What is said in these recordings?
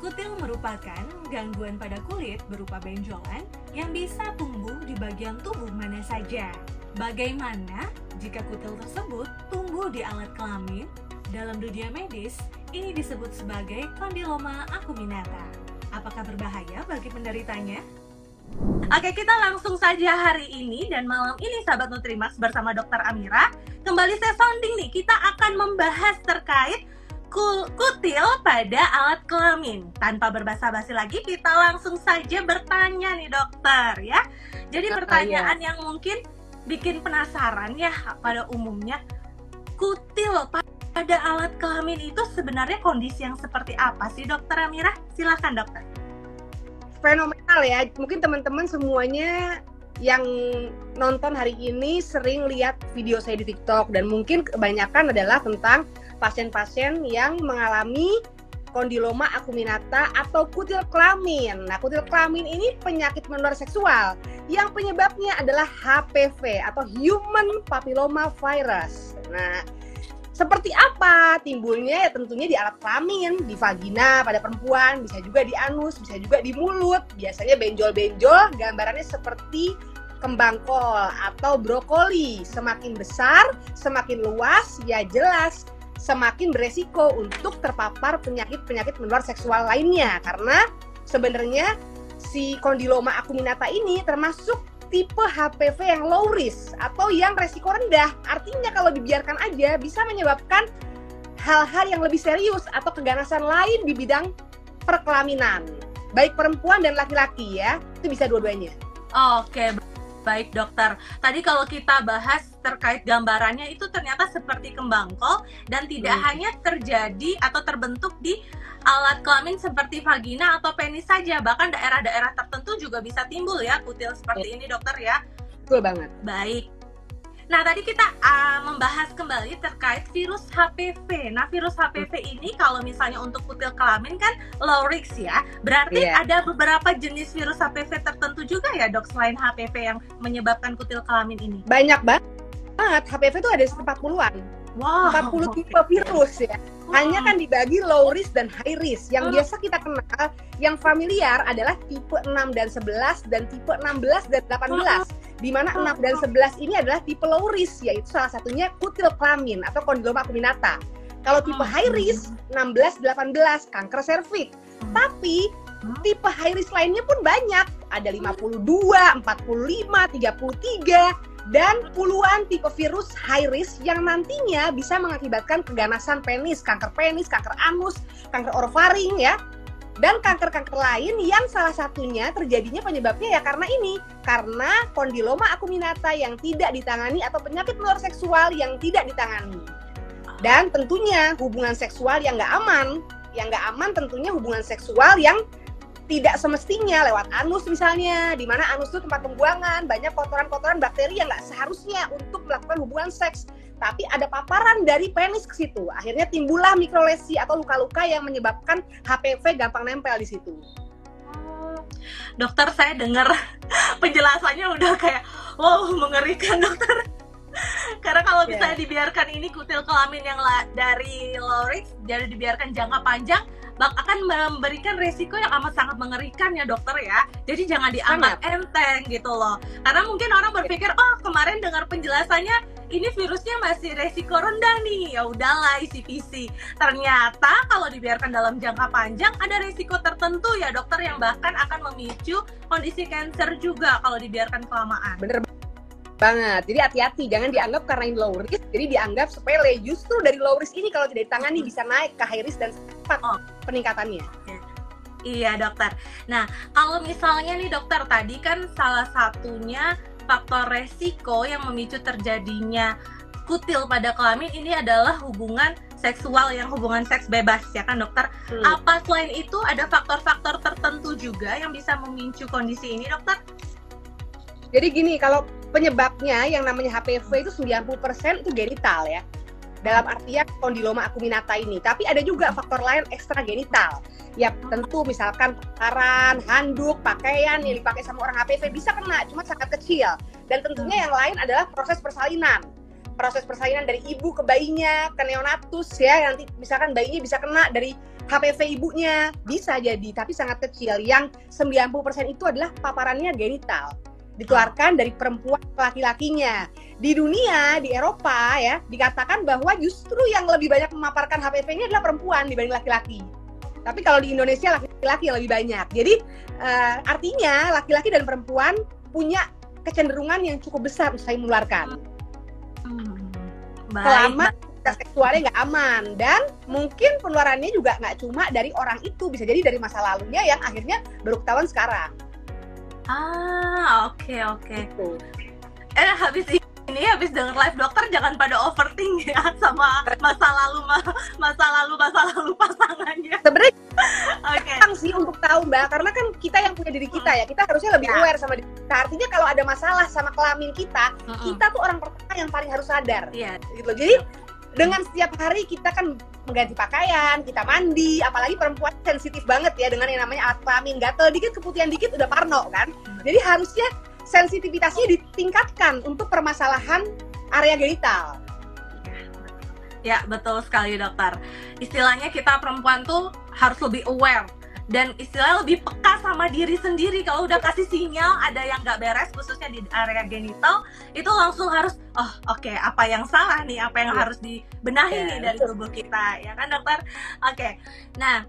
Kutil merupakan gangguan pada kulit berupa benjolan yang bisa tumbuh di bagian tubuh mana saja. Bagaimana jika kutil tersebut tumbuh di alat kelamin? Dalam dunia medis, ini disebut sebagai kondiloma acuminata. Apakah berbahaya bagi penderitanya? Oke, kita langsung saja hari ini dan malam ini Sahabat Nutrimax bersama Dr. Amira. Kembali saya sounding nih, kita akan membahas terkait kutil pada alat kelamin. Tanpa berbasa-basi lagi, kita langsung saja bertanya nih dokter ya. Jadi pertanyaan yang mungkin bikin penasaran ya pada umumnya, kutil pada alat kelamin itu sebenarnya kondisi yang seperti apa sih dokter Amira? Silakan dokter. Fenomenal ya, mungkin teman-teman semuanya yang nonton hari ini sering lihat video saya di TikTok dan mungkin kebanyakan adalah tentang pasien-pasien yang mengalami kondiloma acuminata atau kutil kelamin. Nah, kutil kelamin ini penyakit menular seksual yang penyebabnya adalah HPV atau Human Papilloma Virus. Nah, seperti apa timbulnya? Ya tentunya di alat kelamin, di vagina pada perempuan, bisa juga di anus, bisa juga di mulut. Biasanya benjol-benjol, gambarannya seperti kembang kol atau brokoli. Semakin besar, semakin luas, ya jelas semakin beresiko untuk terpapar penyakit-penyakit menular seksual lainnya. Karena sebenarnya si kondiloma acuminata ini termasuk tipe HPV yang low risk atau yang resiko rendah. Artinya kalau dibiarkan aja bisa menyebabkan hal-hal yang lebih serius atau keganasan lain di bidang perkelaminan. Baik perempuan dan laki-laki ya, itu bisa dua-duanya. Oke, baik dokter. Tadi kalau kita bahas terkait gambarannya itu ternyata seperti kembang kol dan tidak hanya terjadi atau terbentuk di alat kelamin seperti vagina atau penis saja, bahkan daerah-daerah tertentu juga bisa timbul ya kutil seperti ini dokter ya. Betul banget. Baik. Nah, tadi kita membahas kembali terkait virus HPV. Nah, virus HPV ini kalau misalnya untuk kutil kelamin kan low risk ya. Berarti ada beberapa jenis virus HPV tertentu juga ya dok, selain HPV yang menyebabkan kutil kelamin ini? Banyak banget. HPV itu ada 40-an. Wow. 40 tipe virus ya. Hanya kan dibagi low risk dan high risk. Yang biasa kita kenal, yang familiar adalah tipe 6 dan 11 dan tipe 16 dan 18. Di mana 6 dan 11 ini adalah tipe low risk, yaitu salah satunya kutil kelamin atau kondiloma acuminata. Kalau tipe high risk 16 18 kanker serviks. Tapi tipe high risk lainnya pun banyak. Ada 52, 45, 33 dan puluhan tipe virus high risk yang nantinya bisa mengakibatkan keganasan penis, kanker anus, kanker orofaring ya. Dan kanker-kanker lain yang salah satunya terjadinya penyebabnya ya karena kondiloma acuminata yang tidak ditangani atau penyakit menular seksual yang tidak ditangani. Dan tentunya hubungan seksual yang nggak aman tentunya hubungan seksual yang tidak semestinya lewat anus misalnya, di mana anus itu tempat pembuangan, banyak kotoran-kotoran bakteri yang nggak seharusnya untuk melakukan hubungan seks. Tapi ada paparan dari penis ke situ. Akhirnya timbullah mikrolesi atau luka-luka yang menyebabkan HPV gampang nempel di situ. Dokter, saya dengar penjelasannya udah kayak wow, mengerikan dokter. Karena kalau bisa dibiarkan ini kutil kelamin yang dari low risk, jadi dibiarkan jangka panjang, akan memberikan resiko yang amat sangat mengerikan ya dokter ya. Jadi jangan dianggap enteng gitu loh. Karena mungkin orang berpikir, oh kemarin dengar penjelasannya ini virusnya masih resiko rendah nih, ya udahlah isi PC. Ternyata kalau dibiarkan dalam jangka panjang ada resiko tertentu ya dokter, yang bahkan akan memicu kondisi kanker juga kalau dibiarkan kelamaan. Bener banget. Jadi hati-hati, jangan dianggap karena ini low risk, jadi dianggap sepele. Justru dari low risk ini kalau tidak ditangani bisa naik ke high risk dan cepat peningkatannya. Iya dokter. Nah, kalau misalnya nih dokter, tadi kan salah satunya faktor resiko yang memicu terjadinya kutil pada kelamin ini adalah hubungan seksual yang hubungan seks bebas ya kan dokter. Apa selain itu ada faktor-faktor tertentu juga yang bisa memicu kondisi ini dokter? Jadi gini, kalau penyebabnya yang namanya HPV itu 90% itu genital ya. Dalam artian kondiloma acuminata ini. Tapi ada juga faktor lain ekstra genital. Ya tentu misalkan paparan, handuk, pakaian yang dipakai sama orang HPV bisa kena, cuma sangat kecil. Dan tentunya yang lain adalah proses persalinan. Proses persalinan dari ibu ke bayinya, ke neonatus ya. Nanti misalkan bayinya bisa kena dari HPV ibunya, bisa jadi, tapi sangat kecil. Yang 90% itu adalah paparannya genital, ditularkan dari perempuan ke laki-lakinya. Di dunia, di Eropa ya, dikatakan bahwa justru yang lebih banyak memaparkan HPV ini adalah perempuan dibanding laki-laki. Tapi kalau di Indonesia laki-laki yang lebih banyak. Jadi artinya laki-laki dan perempuan punya kecenderungan yang cukup besar usai menularkan. Selama seksualnya nggak aman, dan mungkin penularannya juga nggak cuma dari orang itu, bisa jadi dari masa lalunya yang akhirnya baru ketahuan sekarang. Oke. Gitu. Habis denger live dokter jangan pada overthink ya sama masa lalu pasangannya. Sebenarnya gampang sih untuk tahu Mbak, karena kan kita yang punya diri kita ya, kita harusnya lebih aware sama diri kita. Artinya kalau ada masalah sama kelamin kita, kita tuh orang pertama yang paling harus sadar. Gitu. Jadi dengan setiap hari kita kan mengganti pakaian, kita mandi, apalagi perempuan sensitif banget ya dengan yang namanya alat kelamin, gatel dikit, keputihan dikit udah parno kan. Jadi harusnya sensitivitasnya ditingkatkan untuk permasalahan area genital. Ya, betul sekali dokter. Istilahnya kita perempuan tuh harus lebih aware dan istilahnya lebih peka sama diri sendiri. Kalau udah kasih sinyal ada yang nggak beres, khususnya di area genital, itu langsung harus, oke, apa yang salah nih, apa yang harus dibenahi nih dari tubuh kita, ya kan dokter? Oke. Nah,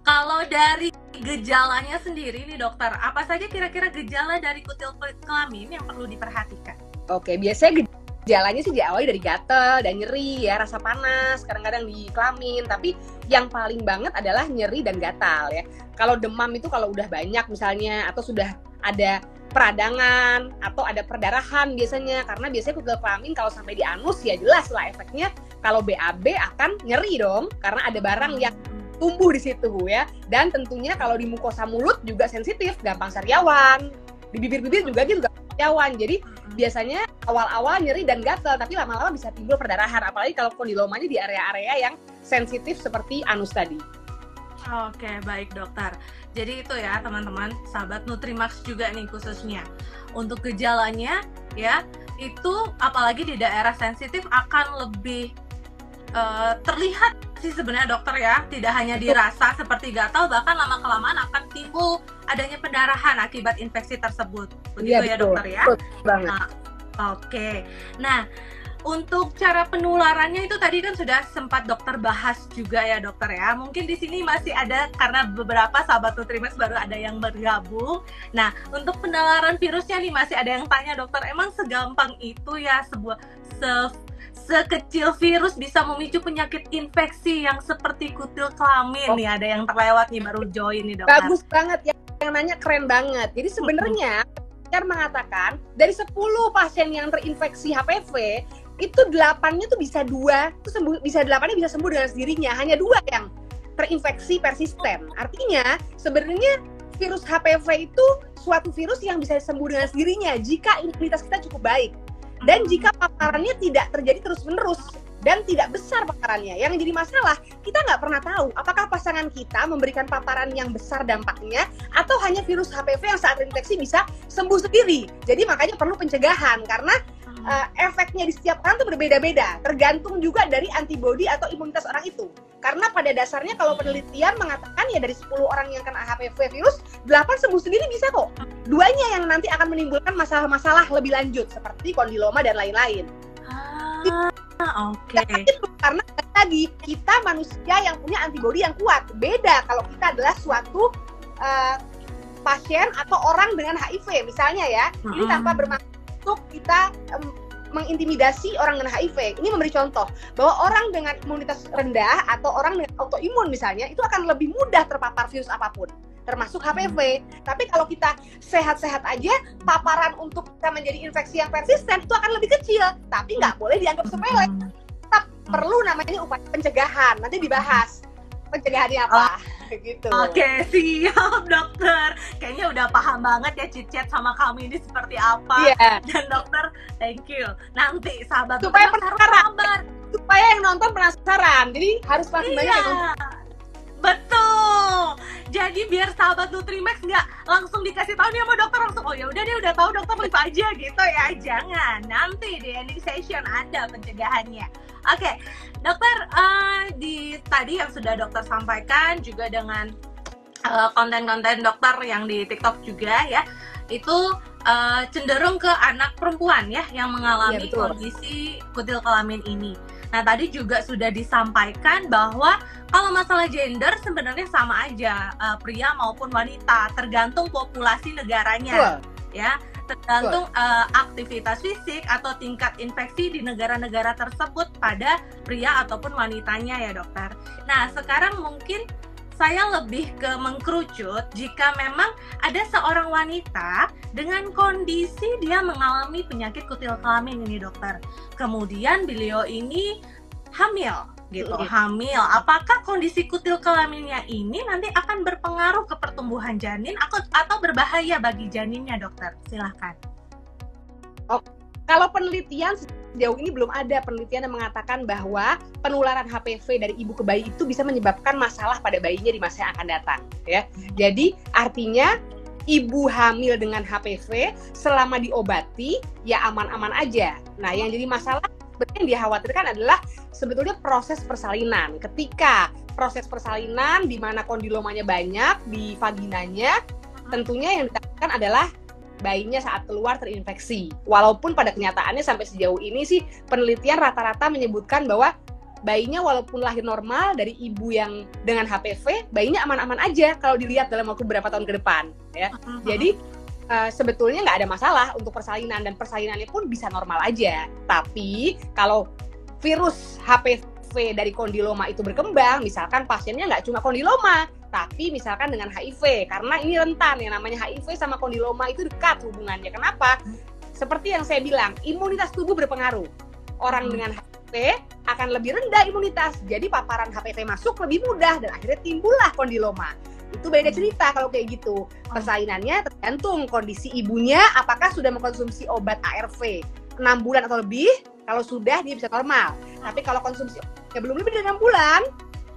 kalau dari gejalanya sendiri nih dokter, apa saja kira-kira gejala dari kutil kelamin yang perlu diperhatikan? Oke, biasanya gejalanya sih diawali dari gatel dan nyeri ya, rasa panas, kadang-kadang di kelamin, tapi yang paling banget adalah nyeri dan gatal ya. Kalau demam itu kalau udah banyak misalnya, atau sudah ada peradangan atau ada perdarahan biasanya, karena biasanya kutil kelamin kalau sampai di anus ya jelas lah efeknya. Kalau BAB akan nyeri dong, karena ada barang yang tumbuh di situ ya. Dan tentunya kalau di mukosa mulut juga sensitif, gampang sariawan. Di bibir-bibir juga sariawan. Jadi biasanya awal-awal nyeri dan gatal, tapi lama-lama bisa timbul perdarahan, apalagi kalau kondilomanya di area-area yang sensitif seperti anus tadi. Oke, baik dokter. Jadi itu ya teman-teman, sahabat Nutrimax juga nih khususnya. Untuk gejalanya ya, itu apalagi di daerah sensitif akan lebih terlihat sih sebenarnya dokter ya, tidak hanya dirasa seperti gatal, bahkan lama-kelamaan akan timbul adanya pendarahan akibat infeksi tersebut. Begitu ya dokter ya? Betul banget. Oke. Nah, untuk cara penularannya itu tadi kan sudah sempat dokter bahas juga ya dokter ya. Mungkin di sini masih ada, karena beberapa sahabat Nutrimax baru ada yang bergabung. Nah, untuk penularan virusnya nih masih ada yang tanya dokter, emang segampang itu ya sekecil virus bisa memicu penyakit infeksi yang seperti kutil kelamin nih? Ada yang terlewat nih baru join nih dokter. Bagus banget ya, yang nanya keren banget. Jadi sebenarnya mengatakan dari 10 pasien yang terinfeksi HPV itu 8-nya tuh bisa 8-nya bisa sembuh dengan sendirinya, hanya 2 yang terinfeksi persisten. Artinya sebenarnya virus HPV itu suatu virus yang bisa sembuh dengan sendirinya jika imunitas kita cukup baik. Dan jika paparannya tidak terjadi terus-menerus dan tidak besar paparannya. Yang jadi masalah, kita nggak pernah tahu apakah pasangan kita memberikan paparan yang besar dampaknya atau hanya virus HPV yang saat terinfeksi bisa sembuh sendiri. Jadi makanya perlu pencegahan, karena efeknya di setiap orang itu berbeda-beda, tergantung juga dari antibodi atau imunitas orang itu. Karena pada dasarnya kalau penelitian mengatakan ya dari 10 orang yang kena HPV virus, 8 sembuh sendiri bisa kok. 2-nya yang nanti akan menimbulkan masalah-masalah lebih lanjut seperti kondiloma dan lain-lain. Oke. Karena lagi kita manusia yang punya antibodi yang kuat. Beda kalau kita adalah suatu pasien atau orang dengan HIV misalnya ya. Ini tanpa bermaksud kita mengintimidasi orang dengan HIV. Ini memberi contoh bahwa orang dengan imunitas rendah atau orang dengan autoimun misalnya itu akan lebih mudah terpapar virus apapun, termasuk HPV. Tapi kalau kita sehat-sehat aja, paparan untuk kita menjadi infeksi yang persisten itu akan lebih kecil. Tapi nggak boleh dianggap sepele. Tetap perlu namanya upaya pencegahan. Nanti dibahas pencegahannya apa. Gitu. Oke, siap dokter. Kayaknya udah paham banget ya chit-chat sama kami ini seperti apa. Dan dokter, thank you. Nanti sahabat supaya penasaran, supaya yang nonton penasaran. Jadi harus pasti banyak yang nonton. Betul. Jadi lagi biar sahabat Nutrimax nggak langsung dikasih tahu nih sama dokter langsung, oh ya udah dia udah tahu dokter live aja gitu ya. Jangan, nanti di ending session ada pencegahannya. Oke, dokter, di tadi yang sudah dokter sampaikan juga dengan konten-konten dokter yang di TikTok juga ya, itu cenderung ke anak perempuan ya yang mengalami kondisi kutil kelamin ini. Nah, tadi juga sudah disampaikan bahwa kalau masalah gender sebenarnya sama aja, pria maupun wanita, tergantung populasi negaranya. Ya, tergantung aktivitas fisik atau tingkat infeksi di negara-negara tersebut pada pria ataupun wanitanya ya dokter. Nah, sekarang mungkin saya lebih ke mengkerucut jika memang ada seorang wanita dengan kondisi dia mengalami penyakit kutil kelamin ini dokter. Kemudian beliau ini hamil gitu, hamil. Apakah kondisi kutil kelaminnya ini nanti akan berpengaruh ke pertumbuhan janin atau berbahaya bagi janinnya dokter? Silahkan. Kalau penelitian sejauh ini belum ada penelitian yang mengatakan bahwa penularan HPV dari ibu ke bayi itu bisa menyebabkan masalah pada bayinya di masa yang akan datang, ya. Jadi artinya ibu hamil dengan HPV selama diobati ya aman-aman aja. Nah, yang jadi masalah sebenarnya yang dikhawatirkan adalah sebetulnya proses persalinan. Ketika proses persalinan di mana kondilomanya banyak di vaginanya, tentunya yang ditakutkan adalah bayinya saat keluar terinfeksi. Walaupun pada kenyataannya sampai sejauh ini sih penelitian rata-rata menyebutkan bahwa bayinya walaupun lahir normal dari ibu yang dengan HPV, bayinya aman-aman aja kalau dilihat dalam waktu beberapa tahun ke depan. Ya. Jadi sebetulnya nggak ada masalah untuk persalinan dan persalinannya pun bisa normal aja. Tapi kalau virus HPV dari kondiloma itu berkembang, misalkan pasiennya nggak cuma kondiloma, tapi misalkan dengan HIV, karena ini rentan, yang namanya HIV sama kondiloma itu dekat hubungannya. Kenapa? Seperti yang saya bilang, imunitas tubuh berpengaruh. Orang dengan HIV akan lebih rendah imunitas, jadi paparan HPV masuk lebih mudah dan akhirnya timbullah kondiloma. Itu beda cerita kalau kayak gitu. Persalinannya tergantung kondisi ibunya, apakah sudah mengkonsumsi obat ARV 6 bulan atau lebih. Kalau sudah, dia bisa normal. Tapi kalau konsumsi obatnya belum lebih dari 6 bulan,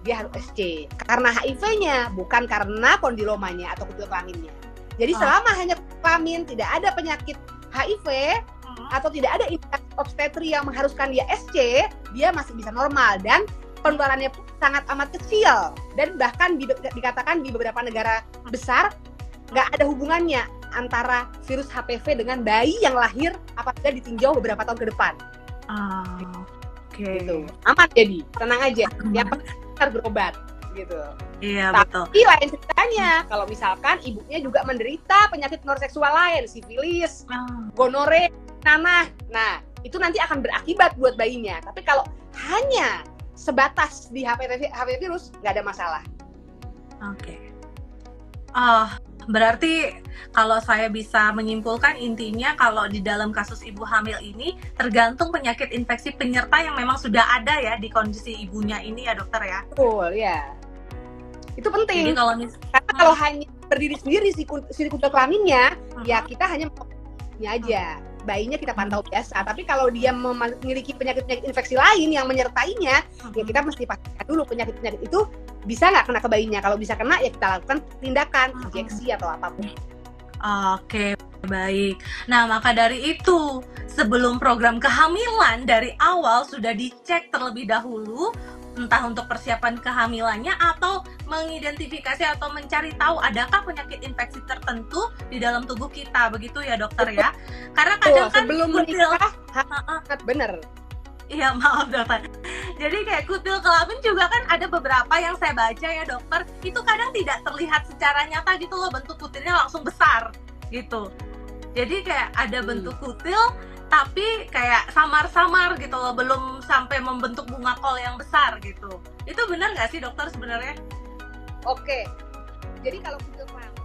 dia harus SC karena HIV-nya, bukan karena kondilomanya atau kutil kelaminnya. Jadi selama hanya kelamin, tidak ada penyakit HIV atau tidak ada infeksi obstetri yang mengharuskan dia SC, dia masih bisa normal dan penularannya pun sangat amat kecil. Dan bahkan dikatakan di beberapa negara besar nggak ada hubungannya antara virus HPV dengan bayi yang lahir apabila ditinjau beberapa tahun ke depan. Gitu. Aman, jadi tenang aja. Yang penting harus berobat gitu. Iya, tapi lain ceritanya kalau misalkan ibunya juga menderita penyakit seksual lain, sifilis, gonore, nanah. Nah, itu nanti akan berakibat buat bayinya. Tapi kalau hanya sebatas di HPV virus nggak ada masalah. Berarti kalau saya bisa menyimpulkan intinya kalau di dalam kasus ibu hamil ini tergantung penyakit infeksi penyerta yang memang sudah ada ya di kondisi ibunya ini ya dokter ya. Betul ya. Itu penting. Jadi karena kalau hanya berdiri sendiri si kutil kelaminnya, ya kita hanya aja. Bayinya kita pantau biasa. Tapi kalau dia memiliki penyakit-penyakit infeksi lain yang menyertainya, ya kita mesti pastikan dulu penyakit-penyakit itu bisa nggak kena ke bayinya. Kalau bisa kena, ya kita lakukan tindakan, injeksi atau apapun. Oke, baik. Nah, maka dari itu, sebelum program kehamilan dari awal sudah dicek terlebih dahulu, entah untuk persiapan kehamilannya atau mengidentifikasi atau mencari tahu adakah penyakit infeksi tertentu di dalam tubuh kita, begitu ya dokter ya? Karena kadang kan sebelum menikah, bener. Iya, maaf dokter. Jadi kayak kutil kelamin juga kan ada beberapa yang saya baca ya dokter, itu kadang tidak terlihat secara nyata gitu loh, bentuk kutilnya langsung besar gitu. Jadi kayak ada bentuk kutil tapi kayak samar-samar gitu loh, belum sampai membentuk bunga kol yang besar gitu. Itu benar nggak sih dokter sebenarnya? Oke. Jadi kalau kutil kelamin